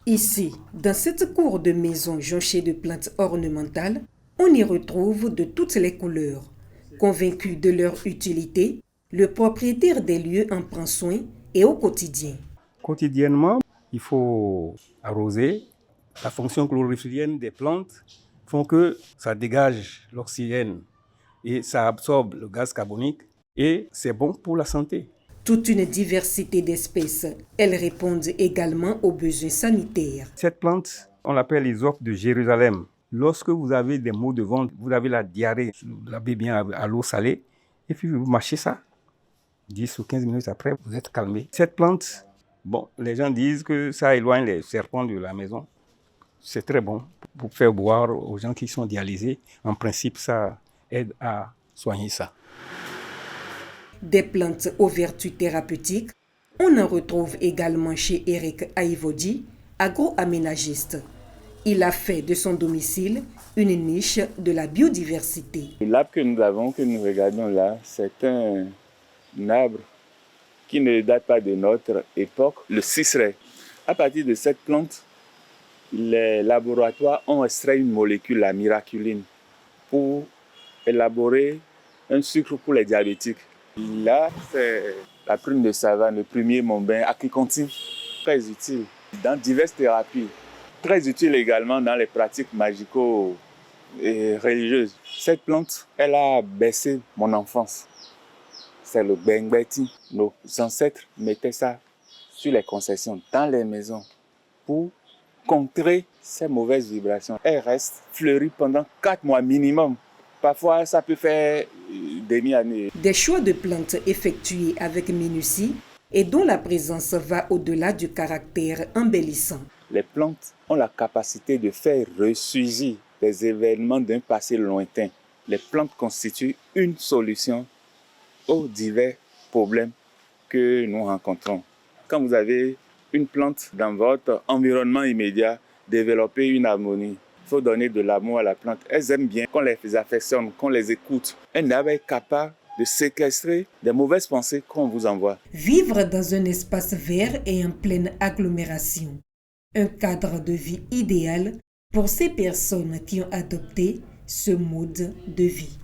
Ici, dans cette cour de maison jonchée de plantes ornementales, on y retrouve de toutes les couleurs. Convaincu de leur utilité, le propriétaire des lieux en prend soin et au quotidien. Quotidiennement, il faut arroser. La fonction chlorophyllienne des plantes font que ça dégage l'oxygène et ça absorbe le gaz carbonique et c'est bon pour la santé. Toute une diversité d'espèces. Elles répondent également aux besoins sanitaires. Cette plante, on l'appelle l'hysope de Jérusalem. Lorsque vous avez des maux de ventre, vous avez la diarrhée, vous lavez bien à l'eau salée et puis vous mâchez ça. 10 ou 15 minutes après, vous êtes calmé. Cette plante, les gens disent que ça éloigne les serpents de la maison. C'est très bon pour faire boire aux gens qui sont dialysés. En principe, ça aide à soigner ça. Des plantes aux vertus thérapeutiques, on en retrouve également chez Eric Aivodi, agro-aménagiste. Il a fait de son domicile une niche de la biodiversité. L'arbre que nous avons, que nous regardons là, c'est un arbre qui ne date pas de notre époque, le ciserai. À partir de cette plante, les laboratoires ont extrait une molécule, la miraculine, pour élaborer un sucre pour les diabétiques. Là, c'est la prune de savane, le premier monbain, aquicontine, très utile dans diverses thérapies, très utile également dans les pratiques magico et religieuses. Cette plante, elle a bercé mon enfance. C'est le bengbeti. Nos ancêtres mettaient ça sur les concessions, dans les maisons, pour contrer ces mauvaises vibrations. Elle reste fleurie pendant 4 mois minimum. Parfois, ça peut faire demi-année. Des choix de plantes effectués avec minutie et dont la présence va au-delà du caractère embellissant. Les plantes ont la capacité de faire ressurgir des événements d'un passé lointain. Les plantes constituent une solution aux divers problèmes que nous rencontrons. Quand vous avez une plante dans votre environnement immédiat, développez une harmonie. Il faut donner de l'amour à la plante. Elles aiment bien qu'on les affectionne, qu'on les écoute. Un arbre est capable de séquestrer des mauvaises pensées qu'on vous envoie. Vivre dans un espace vert et en pleine agglomération. Un cadre de vie idéal pour ces personnes qui ont adopté ce mode de vie.